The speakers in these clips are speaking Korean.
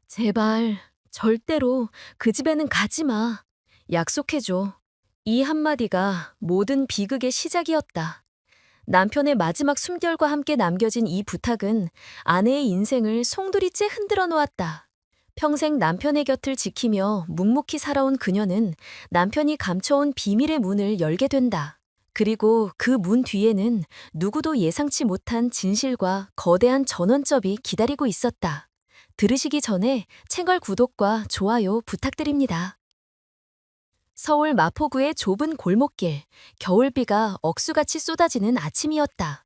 제발, 절대로 그 집에는 가지 마. 약속해줘. 이 한마디가 모든 비극의 시작이었다. 남편의 마지막 숨결과 함께 남겨진 이 부탁은 아내의 인생을 송두리째 흔들어 놓았다. 평생 남편의 곁을 지키며 묵묵히 살아온 그녀는 남편이 감춰온 비밀의 문을 열게 된다. 그리고 그 문 뒤에는 누구도 예상치 못한 진실과 거대한 전원점이 기다리고 있었다. 들으시기 전에 채널 구독과 좋아요 부탁드립니다. 서울 마포구의 좁은 골목길, 겨울비가 억수같이 쏟아지는 아침이었다.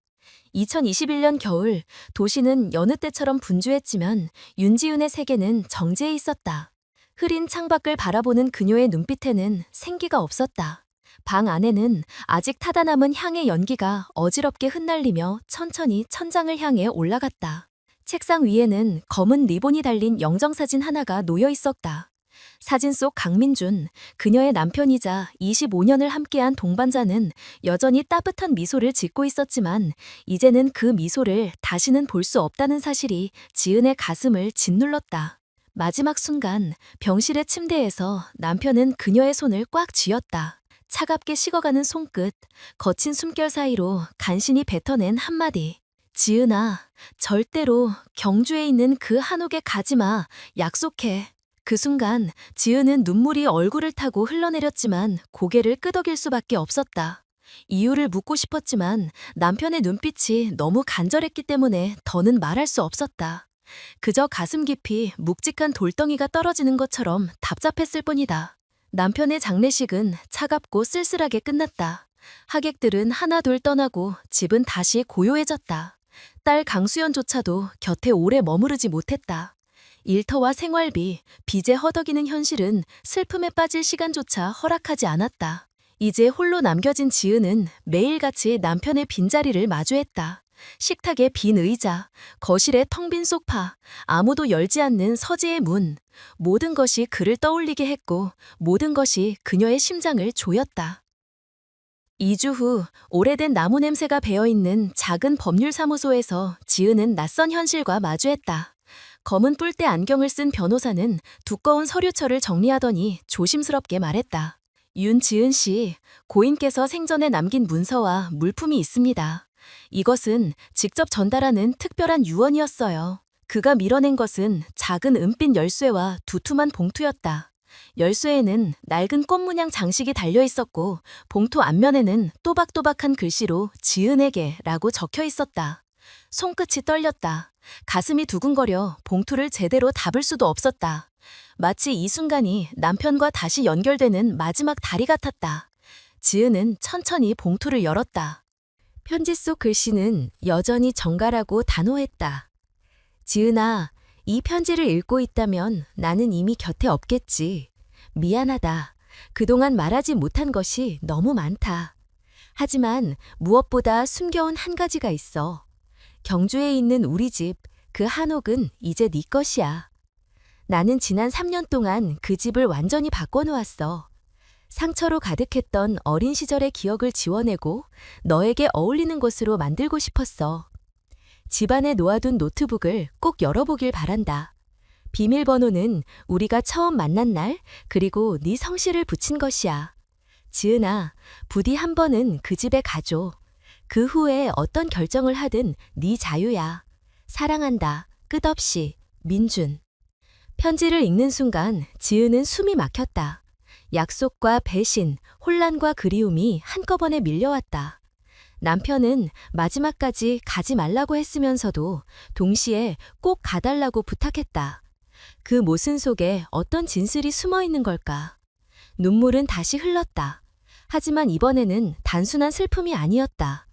2021년 겨울, 도시는 여느 때처럼 분주했지만 윤지은의 세계는 정지해 있었다. 흐린 창밖을 바라보는 그녀의 눈빛에는 생기가 없었다. 방 안에는 아직 타다 남은 향의 연기가 어지럽게 흩날리며 천천히 천장을 향해 올라갔다. 책상 위에는 검은 리본이 달린 영정사진 하나가 놓여 있었다. 사진 속 강민준, 그녀의 남편이자 25년을 함께한 동반자는 여전히 따뜻한 미소를 짓고 있었지만 이제는 그 미소를 다시는 볼 수 없다는 사실이 지은의 가슴을 짓눌렀다. 마지막 순간 병실의 침대에서 남편은 그녀의 손을 꽉 쥐었다. 차갑게 식어가는 손끝, 거친 숨결 사이로 간신히 뱉어낸 한마디. 지은아, 절대로 경주에 있는 그 한옥에 가지마. 약속해. 그 순간 지은은 눈물이 얼굴을 타고 흘러내렸지만 고개를 끄덕일 수밖에 없었다. 이유를 묻고 싶었지만 남편의 눈빛이 너무 간절했기 때문에 더는 말할 수 없었다. 그저 가슴 깊이 묵직한 돌덩이가 떨어지는 것처럼 답답했을 뿐이다. 남편의 장례식은 차갑고 쓸쓸하게 끝났다. 하객들은 하나둘 떠나고 집은 다시 고요해졌다. 딸 강수연조차도 곁에 오래 머무르지 못했다. 일터와 생활비, 빚에 허덕이는 현실은 슬픔에 빠질 시간조차 허락하지 않았다. 이제 홀로 남겨진 지은은 매일같이 남편의 빈자리를 마주했다. 식탁에 빈 의자, 거실에 텅 빈 소파, 아무도 열지 않는 서재의 문. 모든 것이 그를 떠올리게 했고 모든 것이 그녀의 심장을 조였다. 2주 후 오래된 나무 냄새가 배어있는 작은 법률사무소에서 지은은 낯선 현실과 마주했다. 검은 뿔대 안경을 쓴 변호사는 두꺼운 서류철을 정리하더니 조심스럽게 말했다. 윤지은 씨, 고인께서 생전에 남긴 문서와 물품이 있습니다. 이것은 직접 전달하는 특별한 유언이었어요. 그가 밀어낸 것은 작은 은빛 열쇠와 두툼한 봉투였다. 열쇠에는 낡은 꽃문양 장식이 달려 있었고 봉투 앞면에는 또박또박한 글씨로 지은에게 라고 적혀 있었다. 손끝이 떨렸다. 가슴이 두근거려 봉투를 제대로 닫을 수도 없었다. 마치 이 순간이 남편과 다시 연결되는 마지막 다리 같았다. 지은은 천천히 봉투를 열었다. 편지 속 글씨는 여전히 정갈하고 단호했다. 지은아, 이 편지를 읽고 있다면 나는 이미 곁에 없겠지. 미안하다. 그동안 말하지 못한 것이 너무 많다. 하지만 무엇보다 숨겨온 한 가지가 있어. 경주에 있는 우리 집, 그 한옥은 이제 네 것이야. 나는 지난 3년 동안 그 집을 완전히 바꿔놓았어. 상처로 가득했던 어린 시절의 기억을 지워내고 너에게 어울리는 곳으로 만들고 싶었어. 집안에 놓아둔 노트북을 꼭 열어보길 바란다. 비밀번호는 우리가 처음 만난 날, 그리고 네 성씨를 붙인 것이야. 지은아, 부디 한 번은 그 집에 가줘. 그 후에 어떤 결정을 하든 네 자유야. 사랑한다. 끝없이. 민준. 편지를 읽는 순간 지은은 숨이 막혔다. 약속과 배신, 혼란과 그리움이 한꺼번에 밀려왔다. 남편은 마지막까지 가지 말라고 했으면서도 동시에 꼭 가달라고 부탁했다. 그 모순 속에 어떤 진실이 숨어 있는 걸까? 눈물은 다시 흘렀다. 하지만 이번에는 단순한 슬픔이 아니었다.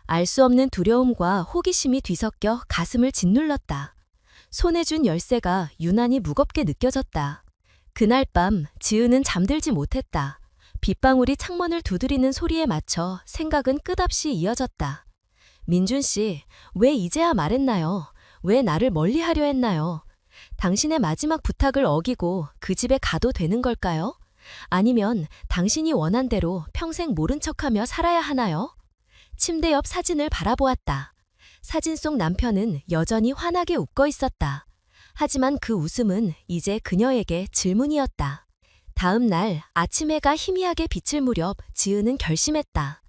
알 수 없는 두려움과 호기심이 뒤섞여 가슴을 짓눌렀다. 손에 준 열쇠가 유난히 무겁게 느껴졌다. 그날 밤 지은은 잠들지 못했다. 빗방울이 창문을 두드리는 소리에 맞춰 생각은 끝없이 이어졌다. 민준 씨, 왜 이제야 말했나요? 왜 나를 멀리하려 했나요? 당신의 마지막 부탁을 어기고 그 집에 가도 되는 걸까요? 아니면 당신이 원한 대로 평생 모른 척하며 살아야 하나요? 침대 옆 사진을 바라보았다. 사진 속 남편은 여전히 환하게 웃고 있었다. 하지만 그 웃음은 이제 그녀에게 질문이었다. 다음 날 아침 해가 희미하게 비칠 무렵 지은은 결심했다.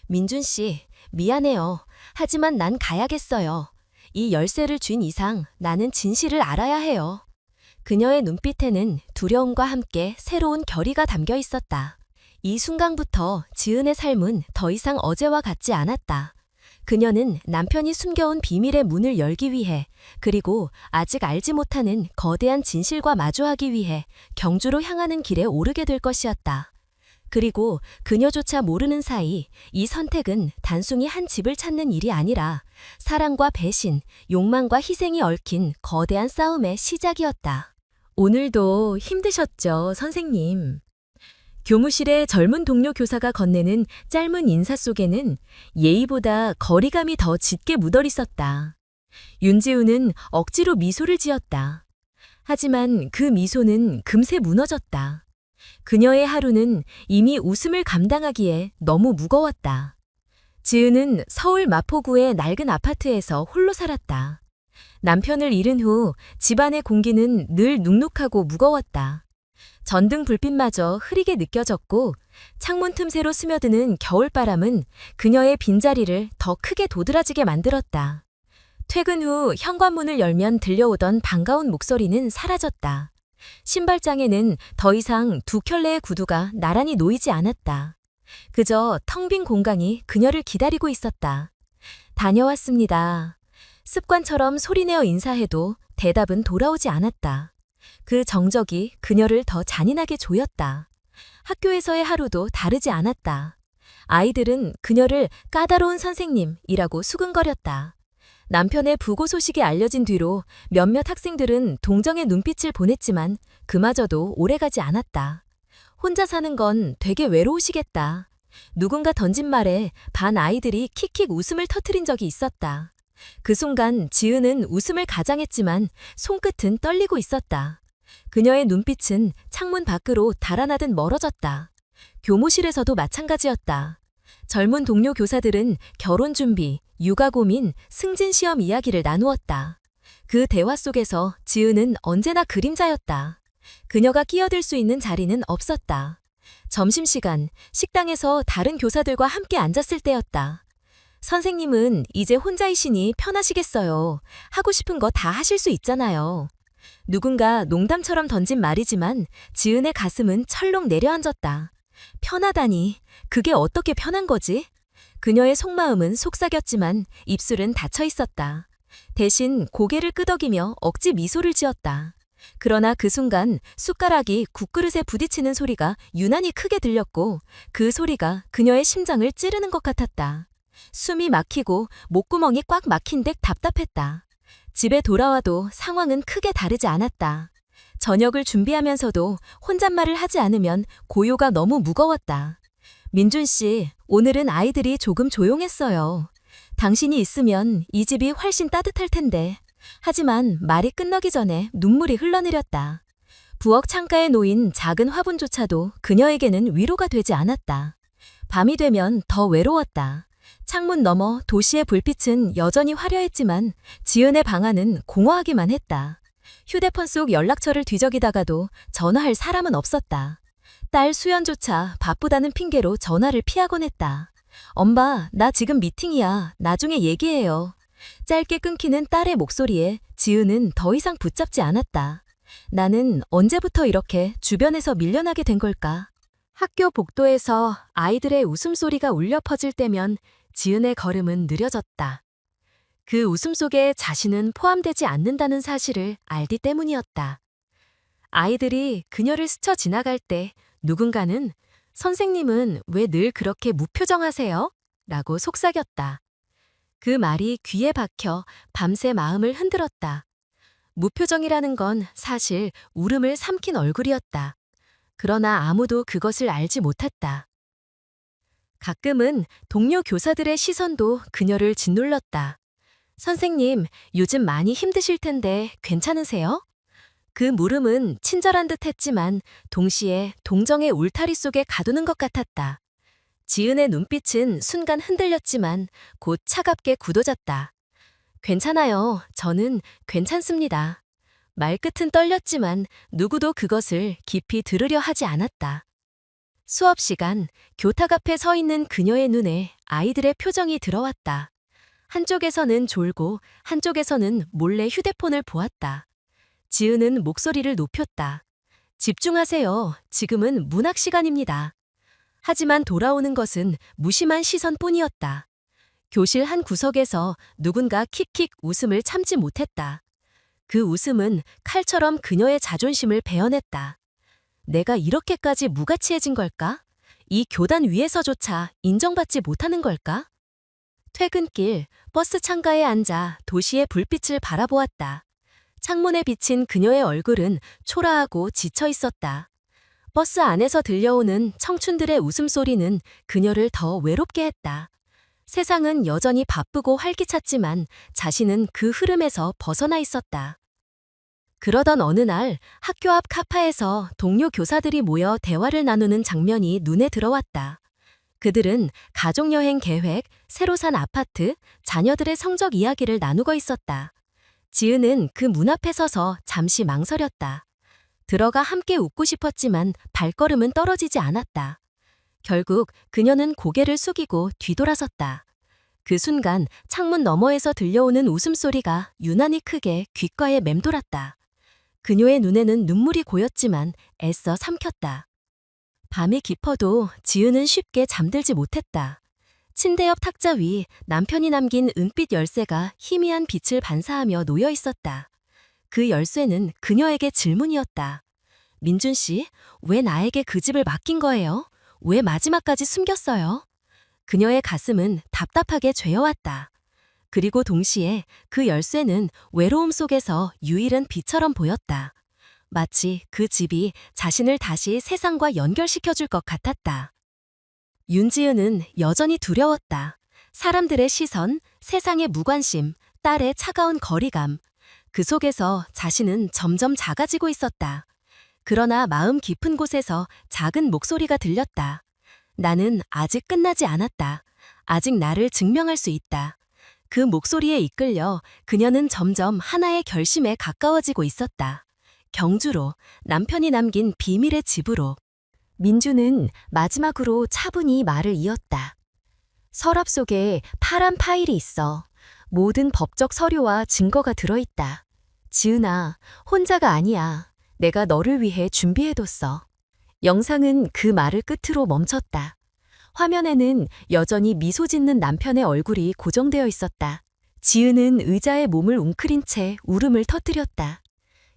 민준 씨, 미안해요. 하지만 난 가야겠어요. 이 열쇠를 쥔 이상 나는 진실을 알아야 해요. 그녀의 눈빛에는 두려움과 함께 새로운 결의가 담겨 있었다. 이 순간부터 지은의 삶은 더 이상 어제와 같지 않았다. 그녀는 남편이 숨겨온 비밀의 문을 열기 위해, 그리고 아직 알지 못하는 거대한 진실과 마주하기 위해 경주로 향하는 길에 오르게 될 것이었다. 그리고 그녀조차 모르는 사이 이 선택은 단순히 한 집을 찾는 일이 아니라 사랑과 배신, 욕망과 희생이 얽힌 거대한 싸움의 시작이었다. 오늘도 힘드셨죠, 선생님? 교무실의 젊은 동료 교사가 건네는 짧은 인사 속에는 예의보다 거리감이 더 짙게 묻어 있었다. 윤지우는 억지로 미소를 지었다. 하지만 그 미소는 금세 무너졌다. 그녀의 하루는 이미 웃음을 감당하기에 너무 무거웠다. 지은은 서울 마포구의 낡은 아파트에서 홀로 살았다. 남편을 잃은 후 집안의 공기는 늘 눅눅하고 무거웠다. 전등 불빛마저 흐리게 느껴졌고 창문 틈새로 스며드는 겨울바람은 그녀의 빈자리를 더 크게 도드라지게 만들었다. 퇴근 후 현관문을 열면 들려오던 반가운 목소리는 사라졌다. 신발장에는 더 이상 두 켤레의 구두가 나란히 놓이지 않았다. 그저 텅 빈 공간이 그녀를 기다리고 있었다. 다녀왔습니다. 습관처럼 소리내어 인사해도 대답은 돌아오지 않았다. 그 정적이 그녀를 더 잔인하게 조였다. 학교에서의 하루도 다르지 않았다. 아이들은 그녀를 까다로운 선생님이라고 수근거렸다. 남편의 부고 소식이 알려진 뒤로 몇몇 학생들은 동정의 눈빛을 보냈지만 그마저도 오래가지 않았다. 혼자 사는 건 되게 외로우시겠다. 누군가 던진 말에 반 아이들이 킥킥 웃음을 터뜨린 적이 있었다. 그 순간 지은은 웃음을 가장했지만 손끝은 떨리고 있었다. 그녀의 눈빛은 창문 밖으로 달아나듯 멀어졌다. 교무실에서도 마찬가지였다. 젊은 동료 교사들은 결혼 준비, 육아 고민, 승진 시험 이야기를 나누었다. 그 대화 속에서 지은은 언제나 그림자였다. 그녀가 끼어들 수 있는 자리는 없었다. 점심시간, 식당에서 다른 교사들과 함께 앉았을 때였다. 선생님은 이제 혼자이시니 편하시겠어요. 하고 싶은 거 다 하실 수 있잖아요. 누군가 농담처럼 던진 말이지만 지은의 가슴은 철렁 내려앉았다. 편하다니, 그게 어떻게 편한 거지? 그녀의 속마음은 속삭였지만 입술은 닫혀 있었다. 대신 고개를 끄덕이며 억지 미소를 지었다. 그러나 그 순간 숟가락이 국그릇에 부딪히는 소리가 유난히 크게 들렸고 그 소리가 그녀의 심장을 찌르는 것 같았다. 숨이 막히고 목구멍이 꽉 막힌 듯 답답했다. 집에 돌아와도 상황은 크게 다르지 않았다. 저녁을 준비하면서도 혼잣말을 하지 않으면 고요가 너무 무거웠다. 민준 씨, 오늘은 아이들이 조금 조용했어요. 당신이 있으면 이 집이 훨씬 따뜻할 텐데. 하지만 말이 끝나기 전에 눈물이 흘러내렸다. 부엌 창가에 놓인 작은 화분조차도 그녀에게는 위로가 되지 않았다. 밤이 되면 더 외로웠다. 창문 너머 도시의 불빛은 여전히 화려했지만 지은의 방 안은 공허하기만 했다. 휴대폰 속 연락처를 뒤적이다가도 전화할 사람은 없었다. 딸 수연조차 바쁘다는 핑계로 전화를 피하곤 했다. 엄마, 나 지금 미팅이야. 나중에 얘기해요. 짧게 끊기는 딸의 목소리에 지은은 더 이상 붙잡지 않았다. 나는 언제부터 이렇게 주변에서 밀려나게 된 걸까? 학교 복도에서 아이들의 웃음소리가 울려 퍼질 때면 지은의 걸음은 느려졌다. 그 웃음 속에 자신은 포함되지 않는다는 사실을 알기 때문이었다. 아이들이 그녀를 스쳐 지나갈 때 누군가는 선생님은 왜 늘 그렇게 무표정하세요? 라고 속삭였다. 그 말이 귀에 박혀 밤새 마음을 흔들었다. 무표정이라는 건 사실 울음을 삼킨 얼굴이었다. 그러나 아무도 그것을 알지 못했다. 가끔은 동료 교사들의 시선도 그녀를 짓눌렀다. 선생님, 요즘 많이 힘드실 텐데 괜찮으세요? 그 물음은 친절한 듯 했지만 동시에 동정의 울타리 속에 가두는 것 같았다. 지은의 눈빛은 순간 흔들렸지만 곧 차갑게 굳어졌다. 괜찮아요. 저는 괜찮습니다. 말끝은 떨렸지만 누구도 그것을 깊이 들으려 하지 않았다. 수업 시간, 교탁 앞에 서 있는 그녀의 눈에 아이들의 표정이 들어왔다. 한쪽에서는 졸고 한쪽에서는 몰래 휴대폰을 보았다. 지은은 목소리를 높였다. 집중하세요. 지금은 문학 시간입니다. 하지만 돌아오는 것은 무심한 시선뿐이었다. 교실 한 구석에서 누군가 킥킥 웃음을 참지 못했다. 그 웃음은 칼처럼 그녀의 자존심을 베어냈다. 내가 이렇게까지 무가치해진 걸까? 이 교단 위에서조차 인정받지 못하는 걸까? 퇴근길 버스 창가에 앉아 도시의 불빛을 바라보았다. 창문에 비친 그녀의 얼굴은 초라하고 지쳐 있었다. 버스 안에서 들려오는 청춘들의 웃음소리는 그녀를 더 외롭게 했다. 세상은 여전히 바쁘고 활기찼지만 자신은 그 흐름에서 벗어나 있었다. 그러던 어느 날 학교 앞 카페에서 동료 교사들이 모여 대화를 나누는 장면이 눈에 들어왔다. 그들은 가족여행 계획, 새로 산 아파트, 자녀들의 성적 이야기를 나누고 있었다. 지은은 그 문 앞에 서서 잠시 망설였다. 들어가 함께 웃고 싶었지만 발걸음은 떨어지지 않았다. 결국 그녀는 고개를 숙이고 뒤돌아섰다. 그 순간 창문 너머에서 들려오는 웃음소리가 유난히 크게 귓가에 맴돌았다. 그녀의 눈에는 눈물이 고였지만 애써 삼켰다. 밤이 깊어도 지은은 쉽게 잠들지 못했다. 침대 옆 탁자 위 남편이 남긴 은빛 열쇠가 희미한 빛을 반사하며 놓여 있었다. 그 열쇠는 그녀에게 질문이었다. 민준 씨, 왜 나에게 그 집을 맡긴 거예요? 왜 마지막까지 숨겼어요? 그녀의 가슴은 답답하게 죄어왔다. 그리고 동시에 그 열쇠는 외로움 속에서 유일한 빛처럼 보였다. 마치 그 집이 자신을 다시 세상과 연결시켜줄 것 같았다. 윤지은은 여전히 두려웠다. 사람들의 시선, 세상의 무관심, 딸의 차가운 거리감. 그 속에서 자신은 점점 작아지고 있었다. 그러나 마음 깊은 곳에서 작은 목소리가 들렸다. 나는 아직 끝나지 않았다. 아직 나를 증명할 수 있다. 그 목소리에 이끌려 그녀는 점점 하나의 결심에 가까워지고 있었다. 경주로, 남편이 남긴 비밀의 집으로. 민주는 마지막으로 차분히 말을 이었다. 서랍 속에 파란 파일이 있어. 모든 법적 서류와 증거가 들어있다. 지은아, 혼자가 아니야. 내가 너를 위해 준비해뒀어. 영상은 그 말을 끝으로 멈췄다. 화면에는 여전히 미소 짓는 남편의 얼굴이 고정되어 있었다. 지은은 의자에 몸을 웅크린 채 울음을 터뜨렸다.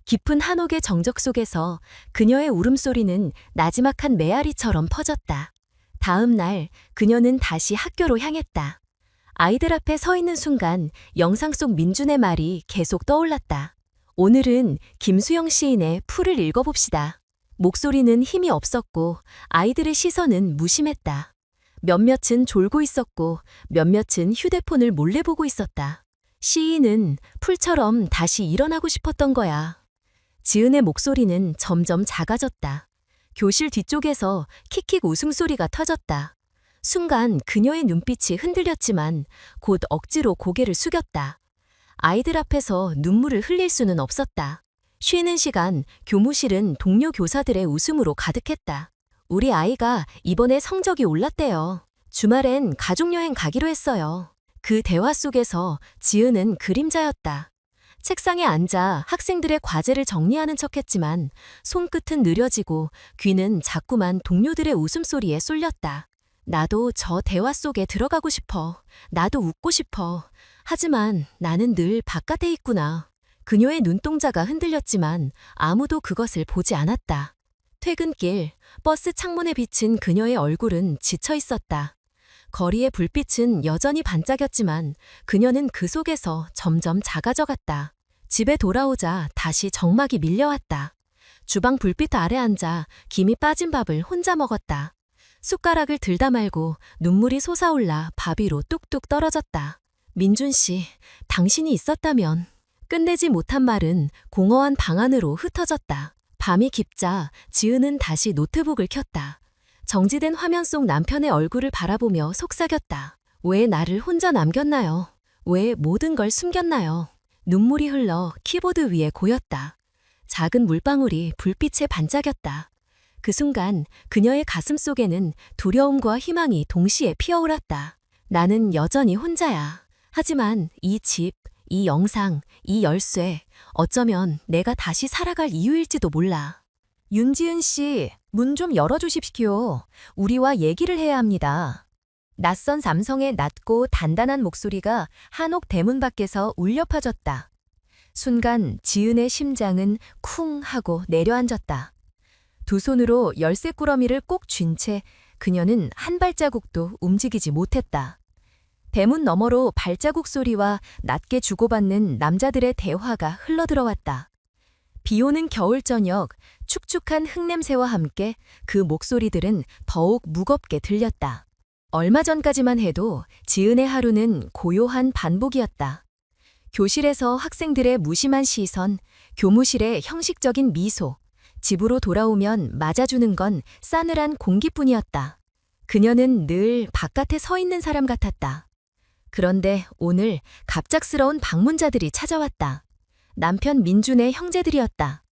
깊은 한옥의 정적 속에서 그녀의 울음소리는 나지막한 메아리처럼 퍼졌다. 다음 날 그녀는 다시 학교로 향했다. 아이들 앞에 서 있는 순간 영상 속 민준의 말이 계속 떠올랐다. 오늘은 김수영 시인의 풀을 읽어봅시다. 목소리는 힘이 없었고 아이들의 시선은 무심했다. 몇몇은 졸고 있었고 몇몇은 휴대폰을 몰래 보고 있었다. 시인은 풀처럼 다시 일어나고 싶었던 거야. 지은의 목소리는 점점 작아졌다. 교실 뒤쪽에서 킥킥 웃음소리가 터졌다. 순간 그녀의 눈빛이 흔들렸지만 곧 억지로 고개를 숙였다. 아이들 앞에서 눈물을 흘릴 수는 없었다. 쉬는 시간 교무실은 동료 교사들의 웃음으로 가득했다. 우리 아이가 이번에 성적이 올랐대요. 주말엔 가족여행 가기로 했어요. 그 대화 속에서 지은은 그림자였다. 책상에 앉아 학생들의 과제를 정리하는 척했지만 손끝은 느려지고 귀는 자꾸만 동료들의 웃음소리에 쏠렸다. 나도 저 대화 속에 들어가고 싶어. 나도 웃고 싶어. 하지만 나는 늘 바깥에 있구나. 그녀의 눈동자가 흔들렸지만 아무도 그것을 보지 않았다. 퇴근길 버스 창문에 비친 그녀의 얼굴은 지쳐 있었다. 거리의 불빛은 여전히 반짝였지만 그녀는 그 속에서 점점 작아져갔다. 집에 돌아오자 다시 정막이 밀려왔다. 주방 불빛 아래 앉아 김이 빠진 밥을 혼자 먹었다. 숟가락을 들다 말고 눈물이 솟아올라 밥 위로 뚝뚝 떨어졌다. 민준 씨, 당신이 있었다면. 끝내지 못한 말은 공허한 방 안으로 흩어졌다. 밤이 깊자 지은은 다시 노트북을 켰다. 정지된 화면 속 남편의 얼굴을 바라보며 속삭였다. 왜 나를 혼자 남겼나요? 왜 모든 걸 숨겼나요? 눈물이 흘러 키보드 위에 고였다. 작은 물방울이 불빛에 반짝였다. 그 순간 그녀의 가슴 속에는 두려움과 희망이 동시에 피어올랐다. 나는 여전히 혼자야. 하지만 이 집, 이 영상, 이 열쇠, 어쩌면 내가 다시 살아갈 이유일지도 몰라. 윤지은 씨, 문 좀 열어주십시오. 우리와 얘기를 해야 합니다. 낯선 남성의 낮고 단단한 목소리가 한옥 대문 밖에서 울려 퍼졌다. 순간 지은의 심장은 쿵 하고 내려앉았다. 두 손으로 열쇠 꾸러미를 꼭 쥔 채 그녀는 한 발자국도 움직이지 못했다. 대문 너머로 발자국 소리와 낮게 주고받는 남자들의 대화가 흘러들어왔다. 비오는 겨울 저녁, 축축한 흙냄새와 함께 그 목소리들은 더욱 무겁게 들렸다. 얼마 전까지만 해도 지은의 하루는 고요한 반복이었다. 교실에서 학생들의 무심한 시선, 교무실의 형식적인 미소, 집으로 돌아오면 맞아주는 건 싸늘한 공기뿐이었다. 그녀는 늘 바깥에 서 있는 사람 같았다. 그런데 오늘 갑작스러운 방문자들이 찾아왔다. 남편 민준의 형제들이었다.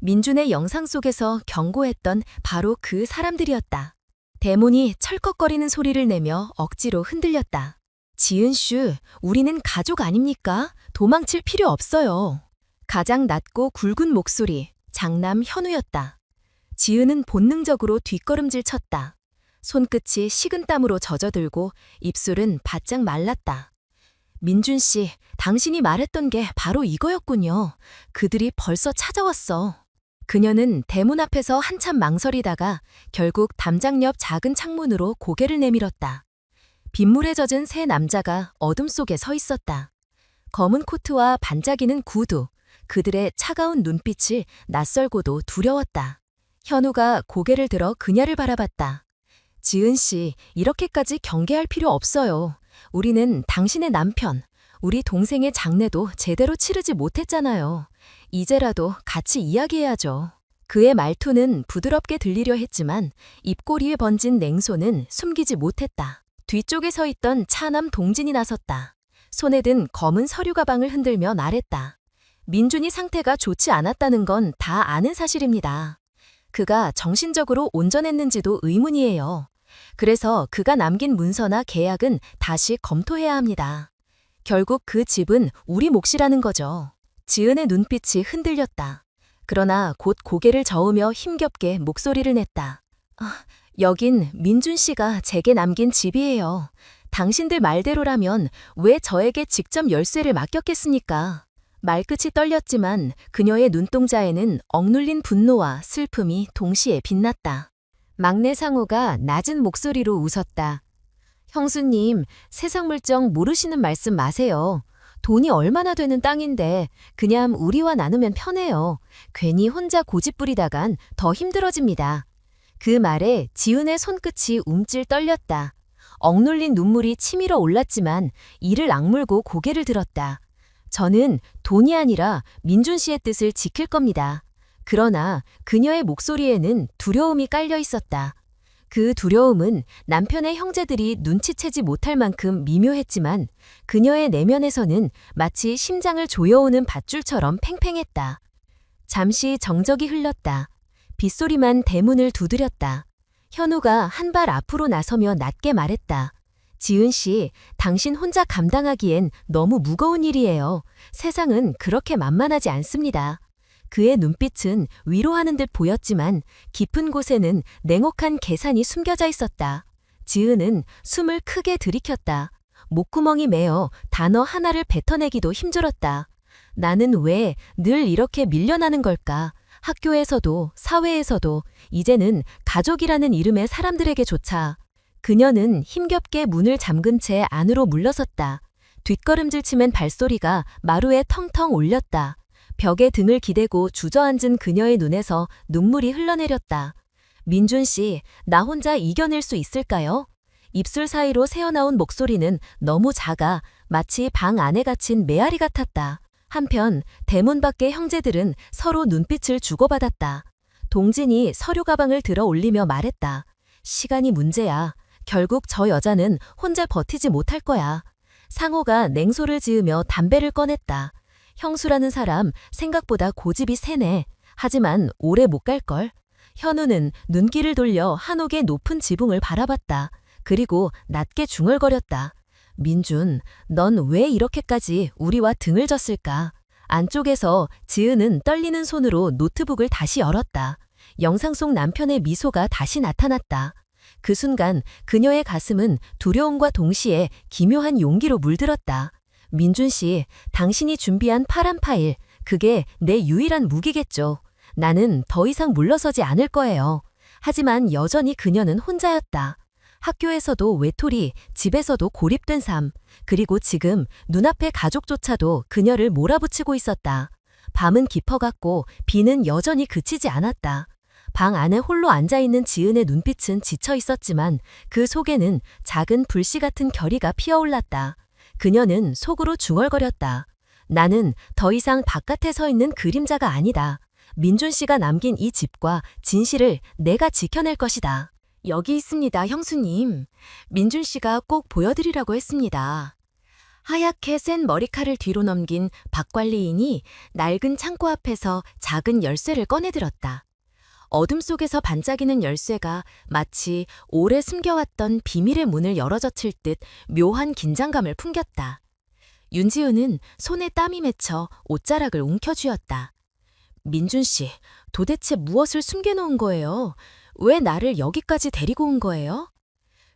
민준의 영상 속에서 경고했던 바로 그 사람들이었다. 대문이 철컥거리는 소리를 내며 억지로 흔들렸다. 지은 씨, 우리는 가족 아닙니까? 도망칠 필요 없어요. 가장 낮고 굵은 목소리, 장남 현우였다. 지은은 본능적으로 뒷걸음질 쳤다. 손끝이 식은땀으로 젖어들고 입술은 바짝 말랐다. 민준 씨, 당신이 말했던 게 바로 이거였군요. 그들이 벌써 찾아왔어. 그녀는 대문 앞에서 한참 망설이다가 결국 담장 옆 작은 창문으로 고개를 내밀었다. 빗물에 젖은 세 남자가 어둠 속에 서 있었다. 검은 코트와 반짝이는 구두, 그들의 차가운 눈빛이 낯설고도 두려웠다. 현우가 고개를 들어 그녀를 바라봤다. 지은 씨, 이렇게까지 경계할 필요 없어요. 우리는 당신의 남편, 우리 동생의 장례도 제대로 치르지 못했잖아요. 이제라도 같이 이야기해야죠. 그의 말투는 부드럽게 들리려 했지만 입꼬리에 번진 냉소는 숨기지 못했다. 뒤쪽에 서 있던 차남 동진이 나섰다. 손에 든 검은 서류 가방을 흔들며 말했다. 민준이 상태가 좋지 않았다는 건 다 아는 사실입니다. 그가 정신적으로 온전했는지도 의문이에요. 그래서 그가 남긴 문서나 계약은 다시 검토해야 합니다. 결국 그 집은 우리 몫이라는 거죠. 지은의 눈빛이 흔들렸다. 그러나 곧 고개를 저으며 힘겹게 목소리를 냈다. 여긴 민준 씨가 제게 남긴 집이에요. 당신들 말대로라면 왜 저에게 직접 열쇠를 맡겼겠습니까? 말끝이 떨렸지만 그녀의 눈동자에는 억눌린 분노와 슬픔이 동시에 빛났다. 막내 상호가 낮은 목소리로 웃었다. 형수님, 세상 물정 모르시는 말씀 마세요. 돈이 얼마나 되는 땅인데 그냥 우리와 나누면 편해요. 괜히 혼자 고집 부리다간 더 힘들어집니다. 그 말에 지은의 손끝이 움찔 떨렸다. 억눌린 눈물이 치밀어 올랐지만 이를 악물고 고개를 들었다. 저는 돈이 아니라 민준 씨의 뜻을 지킬 겁니다. 그러나 그녀의 목소리에는 두려움이 깔려 있었다. 그 두려움은 남편의 형제들이 눈치채지 못할 만큼 미묘했지만 그녀의 내면에서는 마치 심장을 조여오는 밧줄처럼 팽팽했다. 잠시 정적이 흘렀다. 빗소리만 대문을 두드렸다. 현우가 한 발 앞으로 나서며 낮게 말했다. 지은 씨, 당신 혼자 감당하기엔 너무 무거운 일이에요. 세상은 그렇게 만만하지 않습니다. 그의 눈빛은 위로하는 듯 보였지만 깊은 곳에는 냉혹한 계산이 숨겨져 있었다. 지은은 숨을 크게 들이켰다. 목구멍이 메어 단어 하나를 뱉어내기도 힘들었다. 나는 왜 늘 이렇게 밀려나는 걸까? 학교에서도 사회에서도 이제는 가족이라는 이름의 사람들에게조차. 그녀는 힘겹게 문을 잠근 채 안으로 물러섰다. 뒷걸음질 치면 발소리가 마루에 텅텅 울렸다. 벽에 등을 기대고 주저앉은 그녀의 눈에서 눈물이 흘러내렸다. 민준 씨, 나 혼자 이겨낼 수 있을까요? 입술 사이로 새어나온 목소리는 너무 작아 마치 방 안에 갇힌 메아리 같았다. 한편 대문 밖의 형제들은 서로 눈빛을 주고받았다. 동진이 서류 가방을 들어 올리며 말했다. 시간이 문제야. 결국 저 여자는 혼자 버티지 못할 거야. 상호가 냉소를 지으며 담배를 꺼냈다. 형수라는 사람 생각보다 고집이 세네. 하지만 오래 못 갈걸. 현우는 눈길을 돌려 한옥의 높은 지붕을 바라봤다. 그리고 낮게 중얼거렸다. 민준, 넌 왜 이렇게까지 우리와 등을 졌을까? 안쪽에서 지은은 떨리는 손으로 노트북을 다시 열었다. 영상 속 남편의 미소가 다시 나타났다. 그 순간 그녀의 가슴은 두려움과 동시에 기묘한 용기로 물들었다. 민준 씨, 당신이 준비한 파란 파일, 그게 내 유일한 무기겠죠. 나는 더 이상 물러서지 않을 거예요. 하지만 여전히 그녀는 혼자였다. 학교에서도 외톨이, 집에서도 고립된 삶, 그리고 지금 눈앞의 가족조차도 그녀를 몰아붙이고 있었다. 밤은 깊어갔고 비는 여전히 그치지 않았다. 방 안에 홀로 앉아있는 지은의 눈빛은 지쳐 있었지만 그 속에는 작은 불씨 같은 결의가 피어올랐다. 그녀는 속으로 중얼거렸다. 나는 더 이상 바깥에 서 있는 그림자가 아니다. 민준 씨가 남긴 이 집과 진실을 내가 지켜낼 것이다. 여기 있습니다, 형수님. 민준 씨가 꼭 보여드리라고 했습니다. 하얗게 센 머리칼을 뒤로 넘긴 박 관리인이 낡은 창고 앞에서 작은 열쇠를 꺼내들었다. 어둠 속에서 반짝이는 열쇠가 마치 오래 숨겨왔던 비밀의 문을 열어젖힐 듯 묘한 긴장감을 풍겼다. 윤지은은 손에 땀이 맺혀 옷자락을 움켜쥐었다. 민준 씨, 도대체 무엇을 숨겨놓은 거예요? 왜 나를 여기까지 데리고 온 거예요?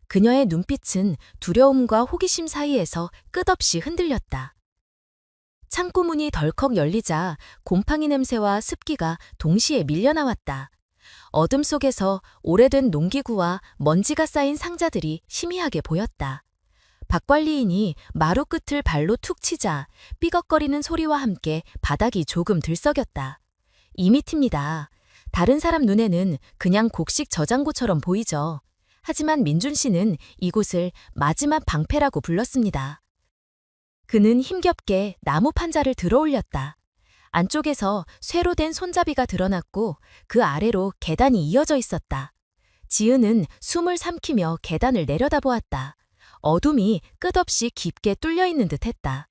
그녀의 눈빛은 두려움과 호기심 사이에서 끝없이 흔들렸다. 창고 문이 덜컥 열리자 곰팡이 냄새와 습기가 동시에 밀려나왔다. 어둠 속에서 오래된 농기구와 먼지가 쌓인 상자들이 희미하게 보였다. 박 관리인이 마루 끝을 발로 툭 치자 삐걱거리는 소리와 함께 바닥이 조금 들썩였다. 이미티입니다. 다른 사람 눈에는 그냥 곡식 저장고처럼 보이죠. 하지만 민준 씨는 이곳을 마지막 방패라고 불렀습니다. 그는 힘겹게 나무 판자를 들어 올렸다. 안쪽에서 쇠로 된 손잡이가 드러났고 그 아래로 계단이 이어져 있었다. 지은은 숨을 삼키며 계단을 내려다보았다. 어둠이 끝없이 깊게 뚫려 있는 듯했다.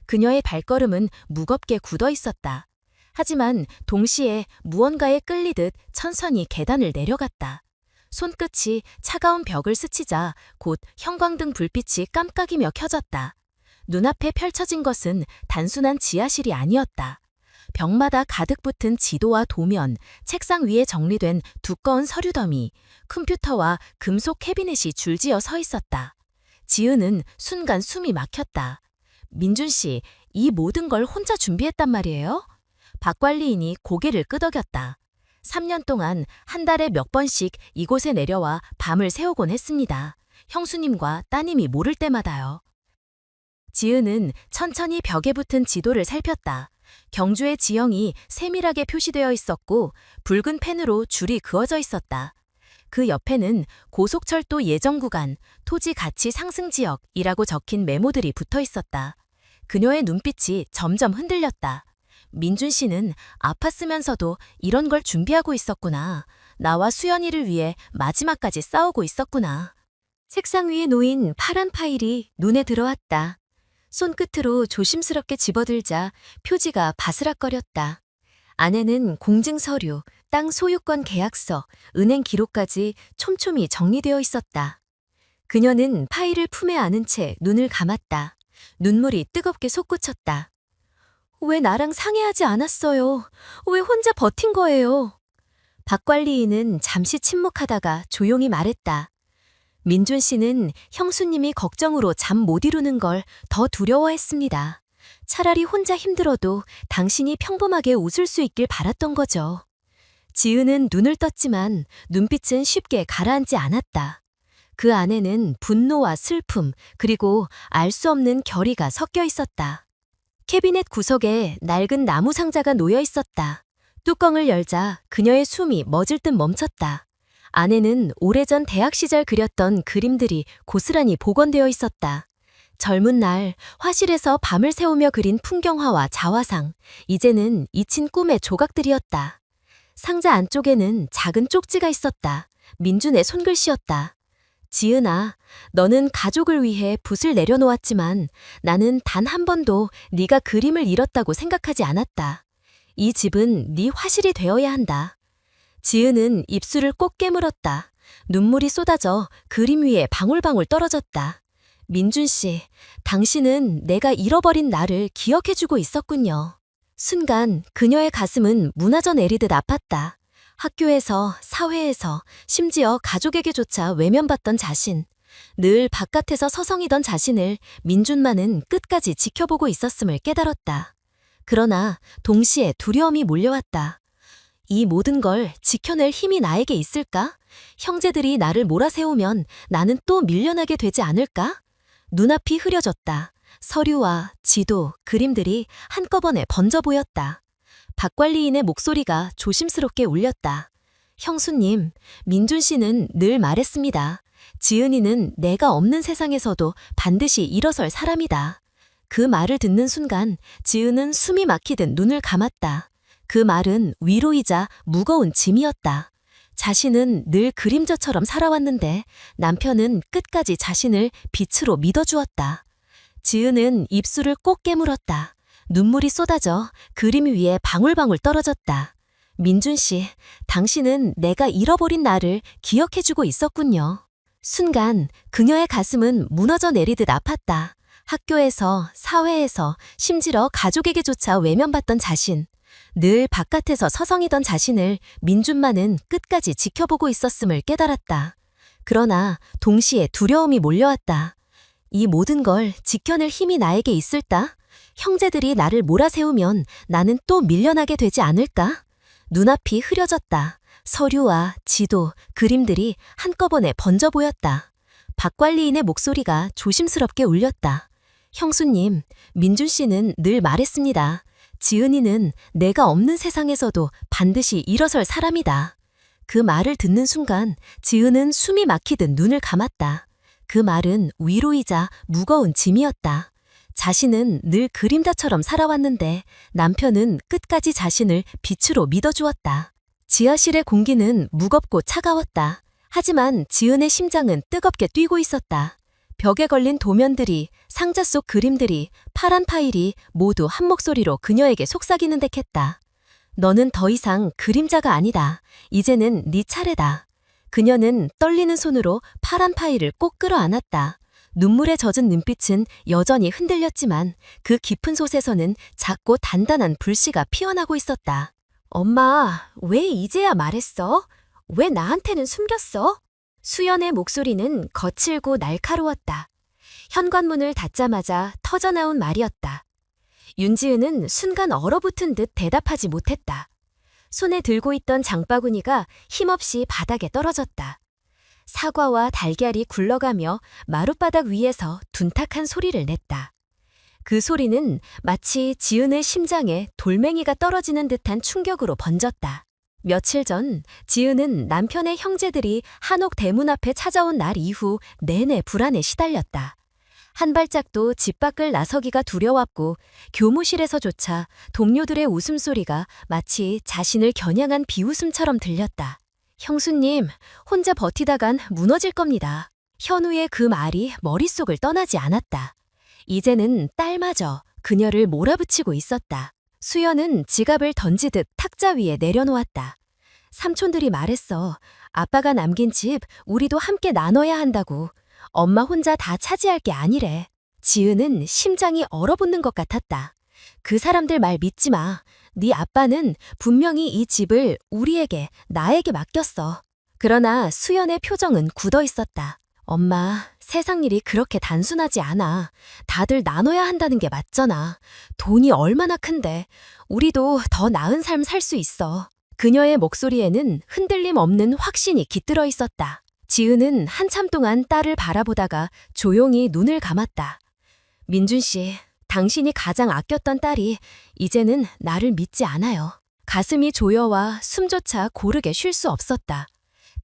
그녀의 발걸음은 무겁게 굳어 있었다. 하지만 동시에 무언가에 끌리듯 천천히 계단을 내려갔다. 손끝이 차가운 벽을 스치자 곧 형광등 불빛이 깜빡이며 켜졌다. 눈앞에 펼쳐진 것은 단순한 지하실이 아니었다. 벽마다 가득 붙은 지도와 도면, 책상 위에 정리된 두꺼운 서류 더미, 컴퓨터와 금속 캐비넷이 줄지어 서 있었다. 지은은 순간 숨이 막혔다. 민준 씨, 이 모든 걸 혼자 준비했단 말이에요? 박 관리인이 고개를 끄덕였다. 3년 동안 한 달에 몇 번씩 이곳에 내려와 밤을 새우곤 했습니다. 형수님과 따님이 모를 때마다요. 지은은 천천히 벽에 붙은 지도를 살폈다. 경주의 지형이 세밀하게 표시되어 있었고 붉은 펜으로 줄이 그어져 있었다. 그 옆에는 고속철도 예정 구간, 토지 가치 상승 지역이라고 적힌 메모들이 붙어 있었다. 그녀의 눈빛이 점점 흔들렸다. 민준 씨는 아팠으면서도 이런 걸 준비하고 있었구나. 나와 수연이를 위해 마지막까지 싸우고 있었구나. 책상 위에 놓인 파란 파일이 눈에 들어왔다. 손끝으로 조심스럽게 집어들자 표지가 바스락거렸다. 안에는 공증서류, 땅 소유권 계약서, 은행 기록까지 촘촘히 정리되어 있었다. 그녀는 파일을 품에 안은 채 눈을 감았다. 눈물이 뜨겁게 솟구쳤다. 왜 나랑 상의하지 않았어요? 왜 혼자 버틴 거예요? 박 관리인은 잠시 침묵하다가 조용히 말했다. 민준 씨는 형수님이 걱정으로 잠 못 이루는 걸 더 두려워했습니다. 차라리 혼자 힘들어도 당신이 평범하게 웃을 수 있길 바랐던 거죠. 지은은 눈을 떴지만 눈빛은 쉽게 가라앉지 않았다. 그 안에는 분노와 슬픔 그리고 알 수 없는 결의가 섞여 있었다. 캐비넷 구석에 낡은 나무 상자가 놓여 있었다. 뚜껑을 열자 그녀의 숨이 멎을 듯 멈췄다. 안에는 오래전 대학 시절 그렸던 그림들이 고스란히 복원되어 있었다. 젊은 날 화실에서 밤을 새우며 그린 풍경화와 자화상, 이제는 잊힌 꿈의 조각들이었다. 상자 안쪽에는 작은 쪽지가 있었다. 민준의 손글씨였다. 지은아, 너는 가족을 위해 붓을 내려놓았지만 나는 단 한 번도 네가 그림을 잃었다고 생각하지 않았다. 이 집은 네 화실이 되어야 한다. 지은은 입술을 꼭 깨물었다. 눈물이 쏟아져 그림 위에 방울방울 떨어졌다. 민준 씨, 당신은 내가 잃어버린 나를 기억해주고 있었군요. 순간 그녀의 가슴은 무너져 내리듯 아팠다. 학교에서, 사회에서, 심지어 가족에게조차 외면받던 자신. 늘 바깥에서 서성이던 자신을 민준만은 끝까지 지켜보고 있었음을 깨달았다. 그러나 동시에 두려움이 몰려왔다. 이 모든 걸 지켜낼 힘이 나에게 있을까? 형제들이 나를 몰아세우면 나는 또 밀려나게 되지 않을까? 눈앞이 흐려졌다. 서류와 지도, 그림들이 한꺼번에 번져 보였다. 박관리인의 목소리가 조심스럽게 울렸다. 형수님, 민준 씨는 늘 말했습니다. 지은이는 내가 없는 세상에서도 반드시 일어설 사람이다. 그 말을 듣는 순간 지은은 숨이 막히듯 눈을 감았다. 그 말은 위로이자 무거운 짐이었다. 자신은 늘 그림자처럼 살아왔는데 남편은 끝까지 자신을 빛으로 믿어주었다. 지은은 입술을 꼭 깨물었다. 눈물이 쏟아져 그림 위에 방울방울 떨어졌다. 민준 씨, 당신은 내가 잃어버린 나를 기억해주고 있었군요. 순간 그녀의 가슴은 무너져 내리듯 아팠다. 학교에서, 사회에서, 심지어 가족에게조차 외면받던 자신. 늘 바깥에서 서성이던 자신을 민준만은 끝까지 지켜보고 있었음을 깨달았다. 그러나 동시에 두려움이 몰려왔다. 이 모든 걸 지켜낼 힘이 나에게 있을까? 형제들이 나를 몰아세우면 나는 또 밀려나게 되지 않을까? 눈앞이 흐려졌다. 서류와 지도, 그림들이 한꺼번에 번져 보였다. 박관리인의 목소리가 조심스럽게 울렸다. 형수님, 민준 씨는 늘 말했습니다. 지은이는 내가 없는 세상에서도 반드시 일어설 사람이다. 그 말을 듣는 순간 지은은 숨이 막히듯 눈을 감았다. 그 말은 위로이자 무거운 짐이었다. 자신은 늘 그림자처럼 살아왔는데 남편은 끝까지 자신을 빛으로 믿어주었다. 지하실의 공기는 무겁고 차가웠다. 하지만 지은의 심장은 뜨겁게 뛰고 있었다. 벽에 걸린 도면들이, 상자 속 그림들이, 파란 파일이 모두 한 목소리로 그녀에게 속삭이는 듯했다. 너는 더 이상 그림자가 아니다. 이제는 네 차례다. 그녀는 떨리는 손으로 파란 파일을 꼭 끌어안았다. 눈물에 젖은 눈빛은 여전히 흔들렸지만 그 깊은 솥에서는 작고 단단한 불씨가 피어나고 있었다. 엄마, 왜 이제야 말했어? 왜 나한테는 숨겼어? 수연의 목소리는 거칠고 날카로웠다. 현관문을 닫자마자 터져나온 말이었다. 윤지은은 순간 얼어붙은 듯 대답하지 못했다. 손에 들고 있던 장바구니가 힘없이 바닥에 떨어졌다. 사과와 달걀이 굴러가며 마룻바닥 위에서 둔탁한 소리를 냈다. 그 소리는 마치 지은의 심장에 돌멩이가 떨어지는 듯한 충격으로 번졌다. 며칠 전 지은은 남편의 형제들이 한옥 대문 앞에 찾아온 날 이후 내내 불안에 시달렸다. 한 발짝도 집 밖을 나서기가 두려웠고 교무실에서조차 동료들의 웃음소리가 마치 자신을 겨냥한 비웃음처럼 들렸다. 형수님, 혼자 버티다간 무너질 겁니다. 현우의 그 말이 머릿속을 떠나지 않았다. 이제는 딸마저 그녀를 몰아붙이고 있었다. 수연은 지갑을 던지듯 탁자 위에 내려놓았다. 삼촌들이 말했어. 아빠가 남긴 집 우리도 함께 나눠야 한다고. 엄마 혼자 다 차지할 게 아니래. 지은은 심장이 얼어붙는 것 같았다. 그 사람들 말 믿지 마. 네 아빠는 분명히 이 집을 우리에게, 나에게 맡겼어. 그러나 수연의 표정은 굳어 있었다. 엄마, 세상 일이 그렇게 단순하지 않아. 다들 나눠야 한다는 게 맞잖아. 돈이 얼마나 큰데. 우리도 더 나은 삶 살 수 있어. 그녀의 목소리에는 흔들림 없는 확신이 깃들어 있었다. 지은은 한참 동안 딸을 바라보다가 조용히 눈을 감았다. 민준 씨, 당신이 가장 아꼈던 딸이 이제는 나를 믿지 않아요. 가슴이 조여와 숨조차 고르게 쉴 수 없었다.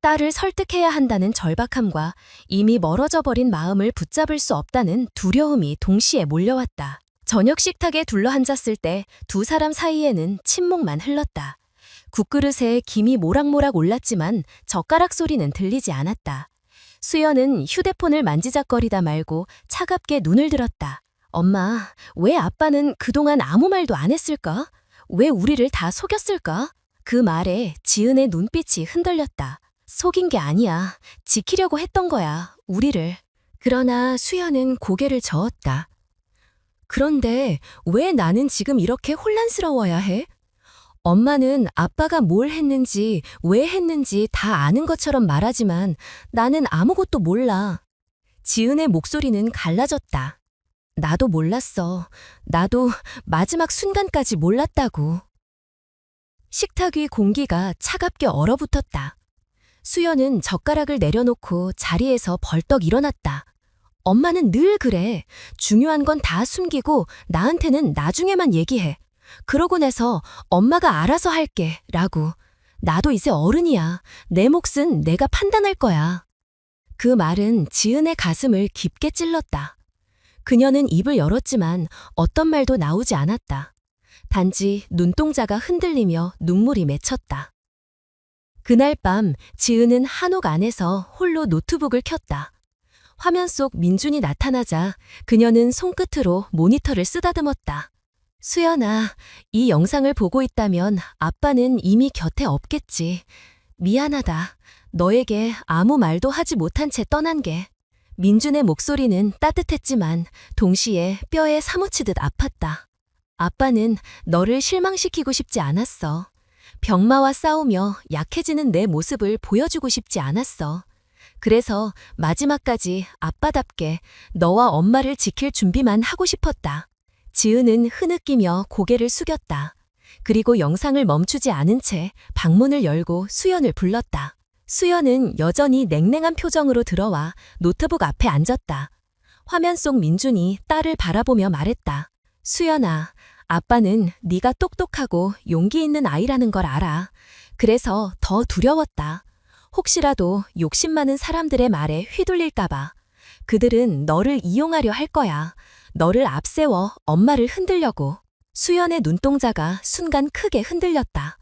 딸을 설득해야 한다는 절박함과 이미 멀어져 버린 마음을 붙잡을 수 없다는 두려움이 동시에 몰려왔다. 저녁 식탁에 둘러앉았을 때 두 사람 사이에는 침묵만 흘렀다. 국그릇에 김이 모락모락 올랐지만 젓가락 소리는 들리지 않았다. 수연은 휴대폰을 만지작거리다 말고 차갑게 눈을 들었다. 엄마, 왜 아빠는 그동안 아무 말도 안 했을까? 왜 우리를 다 속였을까? 그 말에 지은의 눈빛이 흔들렸다. 속인 게 아니야. 지키려고 했던 거야, 우리를. 그러나 수연은 고개를 저었다. 그런데 왜 나는 지금 이렇게 혼란스러워야 해? 엄마는 아빠가 뭘 했는지, 왜 했는지 다 아는 것처럼 말하지만 나는 아무것도 몰라. 지은의 목소리는 갈라졌다. 나도 몰랐어. 나도 마지막 순간까지 몰랐다고. 식탁 위 공기가 차갑게 얼어붙었다. 수연은 젓가락을 내려놓고 자리에서 벌떡 일어났다. 엄마는 늘 그래. 중요한 건 다 숨기고 나한테는 나중에만 얘기해. 그러고 나서 엄마가 알아서 할게 라고. 나도 이제 어른이야. 내 몫은 내가 판단할 거야. 그 말은 지은의 가슴을 깊게 찔렀다. 그녀는 입을 열었지만 어떤 말도 나오지 않았다. 단지 눈동자가 흔들리며 눈물이 맺혔다. 그날 밤 지은은 한옥 안에서 홀로 노트북을 켰다. 화면 속 민준이 나타나자 그녀는 손끝으로 모니터를 쓰다듬었다. 수연아, 이 영상을 보고 있다면 아빠는 이미 곁에 없겠지. 미안하다. 너에게 아무 말도 하지 못한 채 떠난 게. 민준의 목소리는 따뜻했지만 동시에 뼈에 사무치듯 아팠다. 아빠는 너를 실망시키고 싶지 않았어. 병마와 싸우며 약해지는 내 모습을 보여주고 싶지 않았어. 그래서 마지막까지 아빠답게 너와 엄마를 지킬 준비만 하고 싶었다. 지은은 흐느끼며 고개를 숙였다. 그리고 영상을 멈추지 않은 채 방문을 열고 수연을 불렀다. 수연은 여전히 냉랭한 표정으로 들어와 노트북 앞에 앉았다. 화면 속 민준이 딸을 바라보며 말했다. 수연아, 아빠는 네가 똑똑하고 용기 있는 아이라는 걸 알아. 그래서 더 두려웠다. 혹시라도 욕심 많은 사람들의 말에 휘둘릴까봐. 그들은 너를 이용하려 할 거야. 너를 앞세워 엄마를 흔들려고. 수연의 눈동자가 순간 크게 흔들렸다.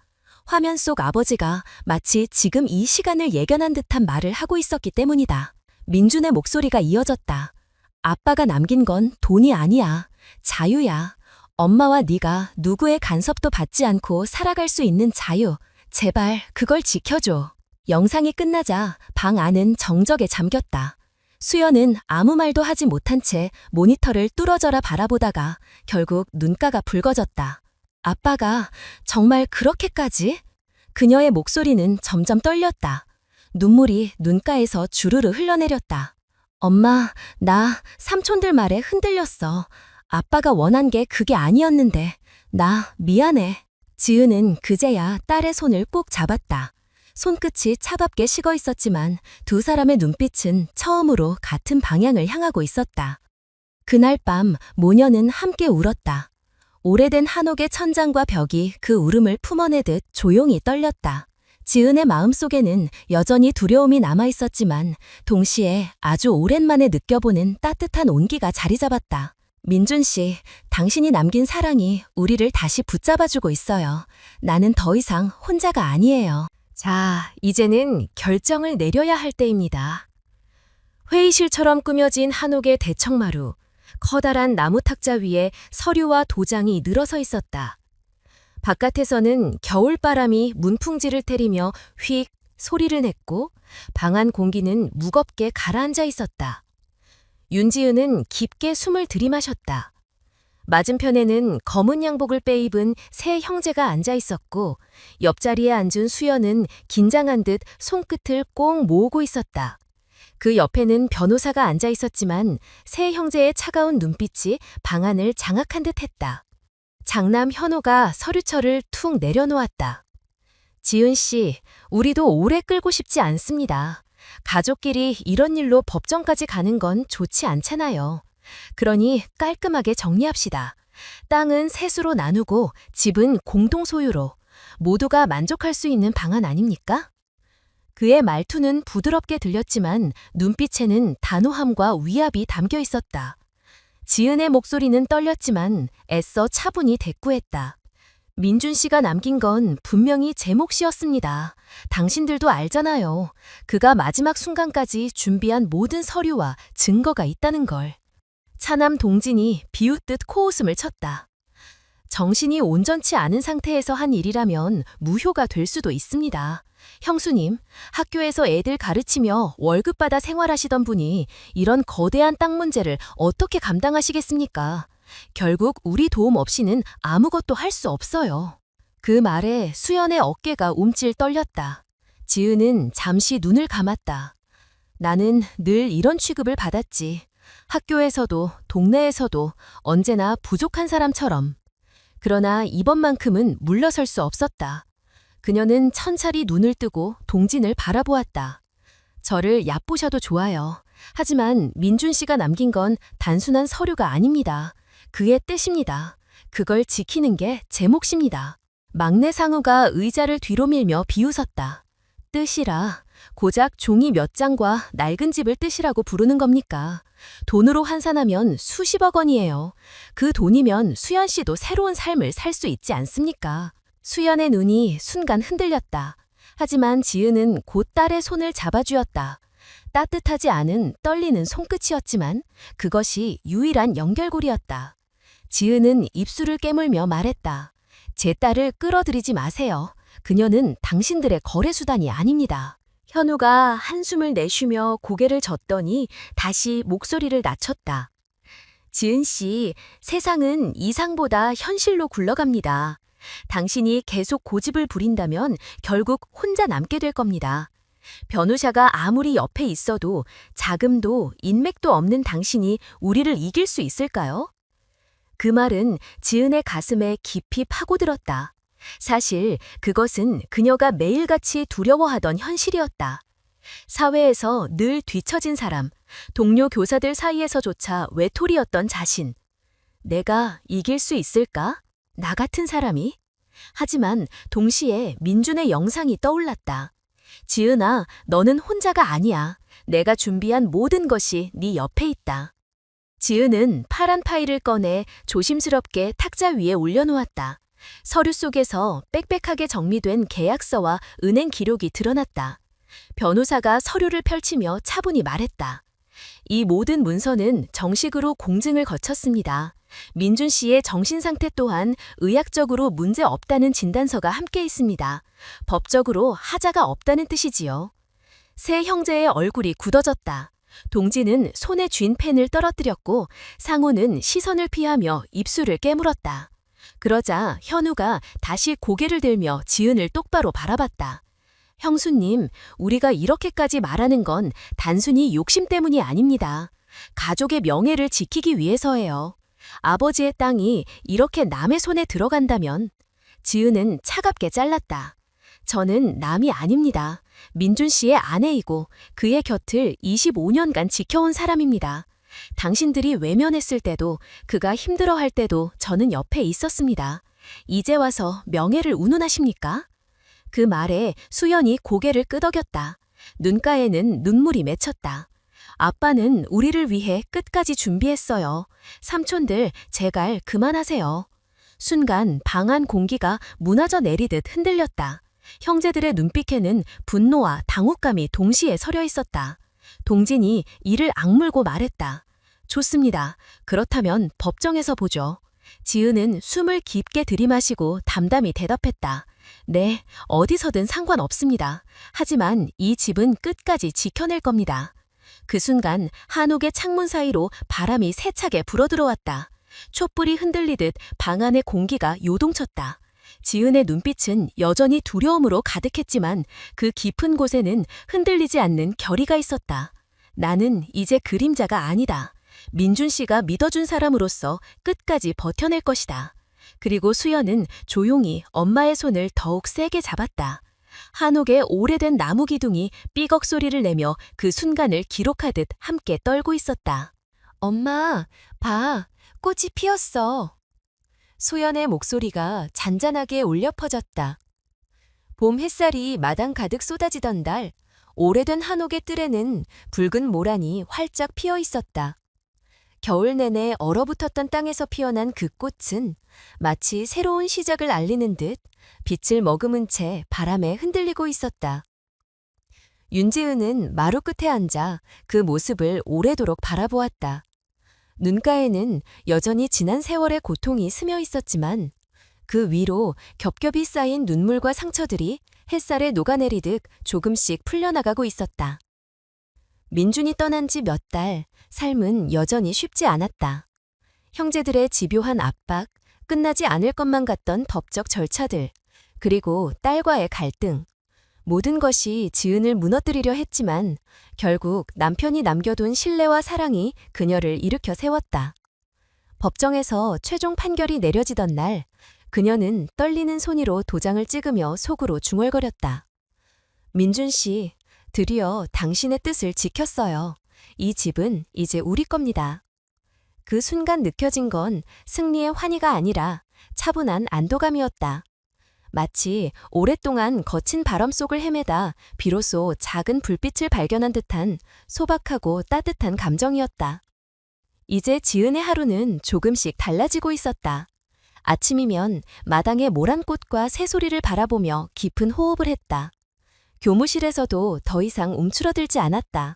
화면 속 아버지가 마치 지금 이 시간을 예견한 듯한 말을 하고 있었기 때문이다. 민준의 목소리가 이어졌다. 아빠가 남긴 건 돈이 아니야. 자유야. 엄마와 네가 누구의 간섭도 받지 않고 살아갈 수 있는 자유. 제발 그걸 지켜줘. 영상이 끝나자 방 안은 정적에 잠겼다. 수연은 아무 말도 하지 못한 채 모니터를 뚫어져라 바라보다가 결국 눈가가 붉어졌다. 아빠가 정말 그렇게까지? 그녀의 목소리는 점점 떨렸다. 눈물이 눈가에서 주르르 흘러내렸다. 엄마, 나 삼촌들 말에 흔들렸어. 아빠가 원한 게 그게 아니었는데. 나 미안해. 지은은 그제야 딸의 손을 꼭 잡았다. 손끝이 차갑게 식어 있었지만 두 사람의 눈빛은 처음으로 같은 방향을 향하고 있었다. 그날 밤 모녀는 함께 울었다. 오래된 한옥의 천장과 벽이 그 울음을 품어내듯 조용히 떨렸다. 지은의 마음속에는 여전히 두려움이 남아있었지만 동시에 아주 오랜만에 느껴보는 따뜻한 온기가 자리 잡았다. 민준 씨, 당신이 남긴 사랑이 우리를 다시 붙잡아주고 있어요. 나는 더 이상 혼자가 아니에요. 자, 이제는 결정을 내려야 할 때입니다. 회의실처럼 꾸며진 한옥의 대청마루, 커다란 나무 탁자 위에 서류와 도장이 늘어서 있었다. 바깥에서는 겨울바람이 문풍지를 때리며 휙 소리를 냈고 방 안 공기는 무겁게 가라앉아 있었다. 윤지은은 깊게 숨을 들이마셨다. 맞은편에는 검은 양복을 빼입은 세 형제가 앉아 있었고 옆자리에 앉은 수연은 긴장한 듯 손끝을 꼭 모으고 있었다. 그 옆에는 변호사가 앉아 있었지만 세 형제의 차가운 눈빛이 방안을 장악한 듯 했다. 장남 현호가 서류철을 툭 내려놓았다. 지은 씨, 우리도 오래 끌고 싶지 않습니다. 가족끼리 이런 일로 법정까지 가는 건 좋지 않잖아요. 그러니 깔끔하게 정리합시다. 땅은 셋으로 나누고 집은 공동 소유로. 모두가 만족할 수 있는 방안 아닙니까? 그의 말투는 부드럽게 들렸지만 눈빛에는 단호함과 위압이 담겨 있었다. 지은의 목소리는 떨렸지만 애써 차분히 대꾸했다. 민준 씨가 남긴 건 분명히 제 몫이었습니다. 당신들도 알잖아요. 그가 마지막 순간까지 준비한 모든 서류와 증거가 있다는 걸. 차남 동진이 비웃듯 코웃음을 쳤다. 정신이 온전치 않은 상태에서 한 일이라면 무효가 될 수도 있습니다. 형수님, 학교에서 애들 가르치며 월급 받아 생활하시던 분이 이런 거대한 땅 문제를 어떻게 감당하시겠습니까? 결국 우리 도움 없이는 아무것도 할 수 없어요. 그 말에 수연의 어깨가 움찔 떨렸다. 지은은 잠시 눈을 감았다. 나는 늘 이런 취급을 받았지. 학교에서도 동네에서도 언제나 부족한 사람처럼. 그러나 이번만큼은 물러설 수 없었다. 그녀는 천천히 눈을 뜨고 동진을 바라보았다. 저를 얕보셔도 좋아요. 하지만 민준 씨가 남긴 건 단순한 서류가 아닙니다. 그의 뜻입니다. 그걸 지키는 게 제 몫입니다. 막내 상우가 의자를 뒤로 밀며 비웃었다. 뜻이라 고작 종이 몇 장과 낡은 집을 뜻이라고 부르는 겁니까? 돈으로 환산하면 수십억 원이에요. 그 돈이면 수연 씨도 새로운 삶을 살 수 있지 않습니까? 수연의 눈이 순간 흔들렸다. 하지만 지은은 곧 딸의 손을 잡아주었다. 따뜻하지 않은 떨리는 손끝이었지만 그것이 유일한 연결고리였다. 지은은 입술을 깨물며 말했다. 제 딸을 끌어들이지 마세요. 그녀는 당신들의 거래수단이 아닙니다. 현우가 한숨을 내쉬며 고개를 젓더니 다시 목소리를 낮췄다. 지은 씨, 세상은 이상보다 현실로 굴러갑니다. 당신이 계속 고집을 부린다면 결국 혼자 남게 될 겁니다. 변호사가 아무리 옆에 있어도 자금도 인맥도 없는 당신이 우리를 이길 수 있을까요? 그 말은 지은의 가슴에 깊이 파고들었다. 사실 그것은 그녀가 매일같이 두려워하던 현실이었다. 사회에서 늘 뒤처진 사람, 동료 교사들 사이에서조차 외톨이였던 자신. 내가 이길 수 있을까? 나 같은 사람이? 하지만 동시에 민준의 영상이 떠올랐다. 지은아, 너는 혼자가 아니야. 내가 준비한 모든 것이 네 옆에 있다. 지은은 파란 파일을 꺼내 조심스럽게 탁자 위에 올려놓았다. 서류 속에서 빽빽하게 정리된 계약서와 은행 기록이 드러났다. 변호사가 서류를 펼치며 차분히 말했다. 이 모든 문서는 정식으로 공증을 거쳤습니다. 민준 씨의 정신 상태 또한 의학적으로 문제 없다는 진단서가 함께 있습니다. 법적으로 하자가 없다는 뜻이지요. 세 형제의 얼굴이 굳어졌다. 동진은 손에 쥔 펜을 떨어뜨렸고 상우는 시선을 피하며 입술을 깨물었다. 그러자 현우가 다시 고개를 들며 지은을 똑바로 바라봤다. 형수님, 우리가 이렇게까지 말하는 건 단순히 욕심 때문이 아닙니다. 가족의 명예를 지키기 위해서예요. 아버지의 땅이 이렇게 남의 손에 들어간다면. 지은은 차갑게 잘랐다. 저는 남이 아닙니다. 민준 씨의 아내이고 그의 곁을 25년간 지켜온 사람입니다. 당신들이 외면했을 때도 그가 힘들어할 때도 저는 옆에 있었습니다. 이제 와서 명예를 운운하십니까? 그 말에 수연이 고개를 끄덕였다. 눈가에는 눈물이 맺혔다. 아빠는 우리를 위해 끝까지 준비했어요. 삼촌들, 제발 그만하세요. 순간 방 안 공기가 무너져 내리듯 흔들렸다. 형제들의 눈빛에는 분노와 당혹감이 동시에 서려 있었다. 동진이 이를 악물고 말했다. 좋습니다. 그렇다면 법정에서 보죠. 지은은 숨을 깊게 들이마시고 담담히 대답했다. 네, 어디서든 상관없습니다. 하지만 이 집은 끝까지 지켜낼 겁니다. 그 순간 한옥의 창문 사이로 바람이 세차게 불어들어왔다. 촛불이 흔들리듯 방 안의 공기가 요동쳤다. 지은의 눈빛은 여전히 두려움으로 가득했지만 그 깊은 곳에는 흔들리지 않는 결의가 있었다. 나는 이제 그림자가 아니다. 민준 씨가 믿어준 사람으로서 끝까지 버텨낼 것이다. 그리고 수연은 조용히 엄마의 손을 더욱 세게 잡았다. 한옥의 오래된 나무 기둥이 삐걱 소리를 내며 그 순간을 기록하듯 함께 떨고 있었다. 엄마, 봐, 꽃이 피었어. 소연의 목소리가 잔잔하게 울려 퍼졌다. 봄 햇살이 마당 가득 쏟아지던 날, 오래된 한옥의 뜰에는 붉은 모란이 활짝 피어 있었다. 겨울 내내 얼어붙었던 땅에서 피어난 그 꽃은 마치 새로운 시작을 알리는 듯 빛을 머금은 채 바람에 흔들리고 있었다. 윤지은은 마루 끝에 앉아 그 모습을 오래도록 바라보았다. 눈가에는 여전히 지난 세월의 고통이 스며 있었지만 그 위로 겹겹이 쌓인 눈물과 상처들이 햇살에 녹아내리듯 조금씩 풀려나가고 있었다. 민준이 떠난 지 몇 달, 삶은 여전히 쉽지 않았다. 형제들의 집요한 압박, 끝나지 않을 것만 같던 법적 절차들, 그리고 딸과의 갈등. 모든 것이 지은을 무너뜨리려 했지만 결국 남편이 남겨둔 신뢰와 사랑이 그녀를 일으켜 세웠다. 법정에서 최종 판결이 내려지던 날, 그녀는 떨리는 손으로 도장을 찍으며 속으로 중얼거렸다. 민준 씨, 드디어 당신의 뜻을 지켰어요. 이 집은 이제 우리 겁니다. 그 순간 느껴진 건 승리의 환희가 아니라 차분한 안도감이었다. 마치 오랫동안 거친 바람 속을 헤매다 비로소 작은 불빛을 발견한 듯한 소박하고 따뜻한 감정이었다. 이제 지은의 하루는 조금씩 달라지고 있었다. 아침이면 마당의 모란 꽃과 새소리를 바라보며 깊은 호흡을 했다. 교무실에서도 더 이상 움츠러들지 않았다.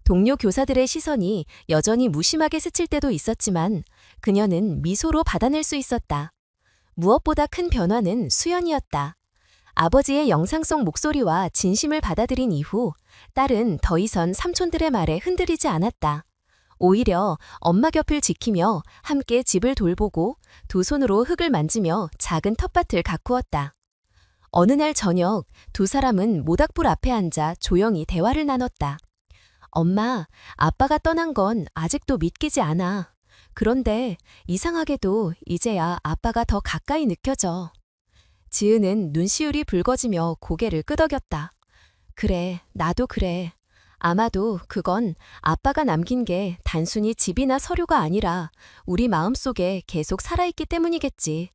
동료 교사들의 시선이 여전히 무심하게 스칠 때도 있었지만 그녀는 미소로 받아낼 수 있었다. 무엇보다 큰 변화는 수연이었다. 아버지의 영상 속 목소리와 진심을 받아들인 이후 딸은 더 이상 삼촌들의 말에 흔들리지 않았다. 오히려 엄마 곁을 지키며 함께 집을 돌보고 두 손으로 흙을 만지며 작은 텃밭을 가꾸었다. 어느 날 저녁 두 사람은 모닥불 앞에 앉아 조용히 대화를 나눴다. 엄마, 아빠가 떠난 건 아직도 믿기지 않아. 그런데 이상하게도 이제야 아빠가 더 가까이 느껴져. 지은은 눈시울이 붉어지며 고개를 끄덕였다. 그래, 나도 그래. 아마도 그건 아빠가 남긴 게 단순히 집이나 서류가 아니라 우리 마음속에 계속 살아있기 때문이겠지.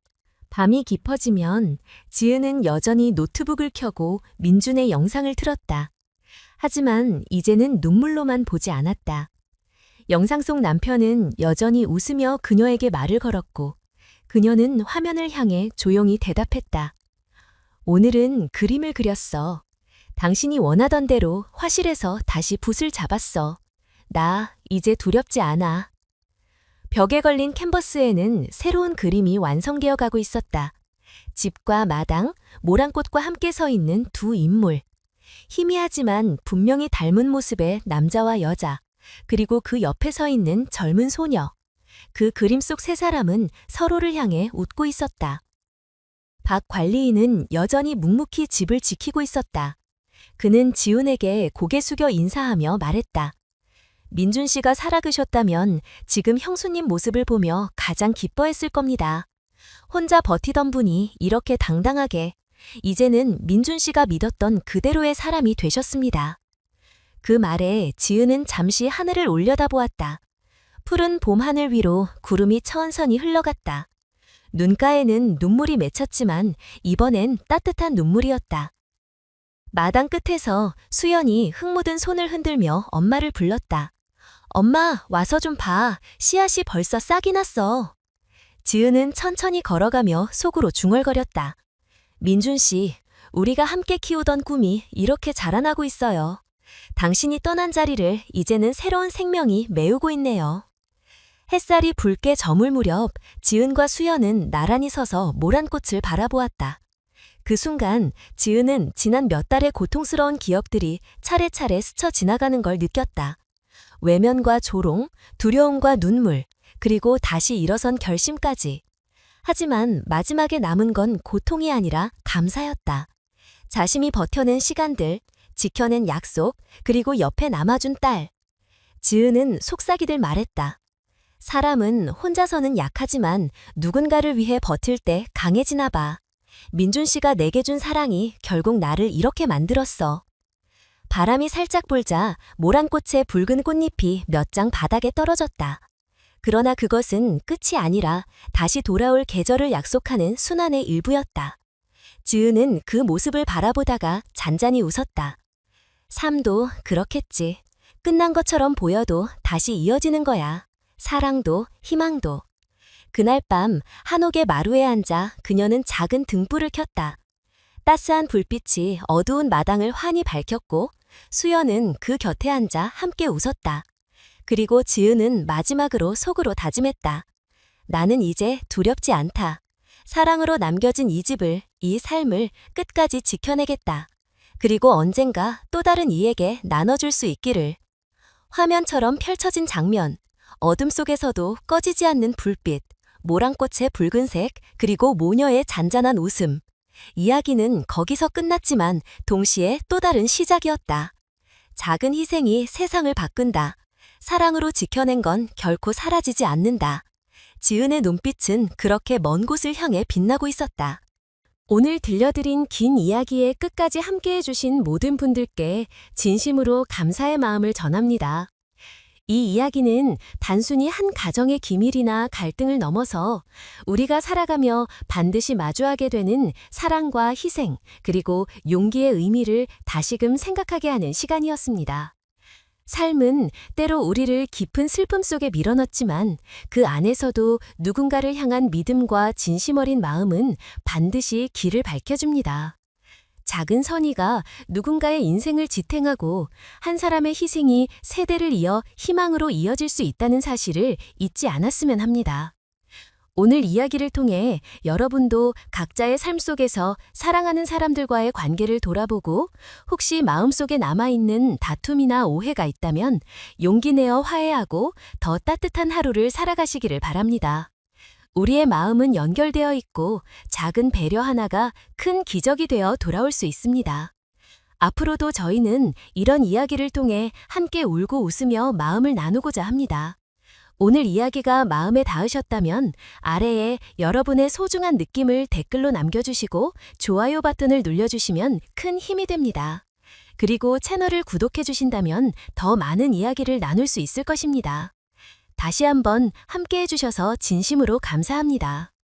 밤이 깊어지면 지은은 여전히 노트북을 켜고 민준의 영상을 틀었다. 하지만 이제는 눈물로만 보지 않았다. 영상 속 남편은 여전히 웃으며 그녀에게 말을 걸었고 그녀는 화면을 향해 조용히 대답했다. 오늘은 그림을 그렸어. 당신이 원하던 대로 화실에서 다시 붓을 잡았어. 나 이제 두렵지 않아. 벽에 걸린 캔버스에는 새로운 그림이 완성되어 가고 있었다. 집과 마당, 모란꽃과 함께 서 있는 두 인물. 희미하지만 분명히 닮은 모습의 남자와 여자, 그리고 그 옆에 서 있는 젊은 소녀. 그 그림 속 세 사람은 서로를 향해 웃고 있었다. 박 관리인은 여전히 묵묵히 집을 지키고 있었다. 그는 지훈에게 고개 숙여 인사하며 말했다. 민준 씨가 살아계셨다면 지금 형수님 모습을 보며 가장 기뻐했을 겁니다. 혼자 버티던 분이 이렇게 당당하게 이제는 민준 씨가 믿었던 그대로의 사람이 되셨습니다. 그 말에 지은은 잠시 하늘을 올려다보았다. 푸른 봄 하늘 위로 구름이 천천히 흘러갔다. 눈가에는 눈물이 맺혔지만 이번엔 따뜻한 눈물이었다. 마당 끝에서 수연이 흙 묻은 손을 흔들며 엄마를 불렀다. 엄마, 와서 좀 봐. 씨앗이 벌써 싹이 났어. 지은은 천천히 걸어가며 속으로 중얼거렸다. 민준 씨, 우리가 함께 키우던 꿈이 이렇게 자라나고 있어요. 당신이 떠난 자리를 이제는 새로운 생명이 메우고 있네요. 햇살이 붉게 저물 무렵 지은과 수연은 나란히 서서 모란꽃을 바라보았다. 그 순간 지은은 지난 몇 달의 고통스러운 기억들이 차례차례 스쳐 지나가는 걸 느꼈다. 외면과 조롱, 두려움과 눈물, 그리고 다시 일어선 결심까지. 하지만 마지막에 남은 건 고통이 아니라 감사였다. 자신이 버텨낸 시간들, 지켜낸 약속, 그리고 옆에 남아준 딸. 지은은 속삭이들 말했다. 사람은 혼자서는 약하지만 누군가를 위해 버틸 때 강해지나 봐. 민준 씨가 내게 준 사랑이 결국 나를 이렇게 만들었어. 바람이 살짝 불자 모란꽃의 붉은 꽃잎이 몇 장 바닥에 떨어졌다. 그러나 그것은 끝이 아니라 다시 돌아올 계절을 약속하는 순환의 일부였다. 지은은 그 모습을 바라보다가 잔잔히 웃었다. 삶도 그렇겠지. 끝난 것처럼 보여도 다시 이어지는 거야. 사랑도 희망도. 그날 밤 한옥의 마루에 앉아 그녀는 작은 등불을 켰다. 따스한 불빛이 어두운 마당을 환히 밝혔고 수연은 그 곁에 앉아 함께 웃었다. 그리고 지은은 마지막으로 속으로 다짐했다. 나는 이제 두렵지 않다. 사랑으로 남겨진 이 집을, 이 삶을 끝까지 지켜내겠다. 그리고 언젠가 또 다른 이에게 나눠줄 수 있기를. 화면처럼 펼쳐진 장면, 어둠 속에서도 꺼지지 않는 불빛, 모랑꽃의 붉은색, 그리고 모녀의 잔잔한 웃음. 이야기는 거기서 끝났지만 동시에 또 다른 시작이었다. 작은 희생이 세상을 바꾼다. 사랑으로 지켜낸 건 결코 사라지지 않는다. 지은의 눈빛은 그렇게 먼 곳을 향해 빛나고 있었다. 오늘 들려드린 긴 이야기의 끝까지 함께해 주신 모든 분들께 진심으로 감사의 마음을 전합니다. 이 이야기는 단순히 한 가정의 기밀이나 갈등을 넘어서 우리가 살아가며 반드시 마주하게 되는 사랑과 희생, 그리고 용기의 의미를 다시금 생각하게 하는 시간이었습니다. 삶은 때로 우리를 깊은 슬픔 속에 밀어넣지만 그 안에서도 누군가를 향한 믿음과 진심 어린 마음은 반드시 길을 밝혀줍니다. 작은 선의가 누군가의 인생을 지탱하고 한 사람의 희생이 세대를 이어 희망으로 이어질 수 있다는 사실을 잊지 않았으면 합니다. 오늘 이야기를 통해 여러분도 각자의 삶 속에서 사랑하는 사람들과의 관계를 돌아보고 혹시 마음속에 남아있는 다툼이나 오해가 있다면 용기 내어 화해하고 더 따뜻한 하루를 살아가시기를 바랍니다. 우리의 마음은 연결되어 있고 작은 배려 하나가 큰 기적이 되어 돌아올 수 있습니다. 앞으로도 저희는 이런 이야기를 통해 함께 울고 웃으며 마음을 나누고자 합니다. 오늘 이야기가 마음에 닿으셨다면 아래에 여러분의 소중한 느낌을 댓글로 남겨주시고 좋아요 버튼을 눌러주시면 큰 힘이 됩니다. 그리고 채널을 구독해 주신다면 더 많은 이야기를 나눌 수 있을 것입니다. 다시 한번 함께 해주셔서 진심으로 감사합니다.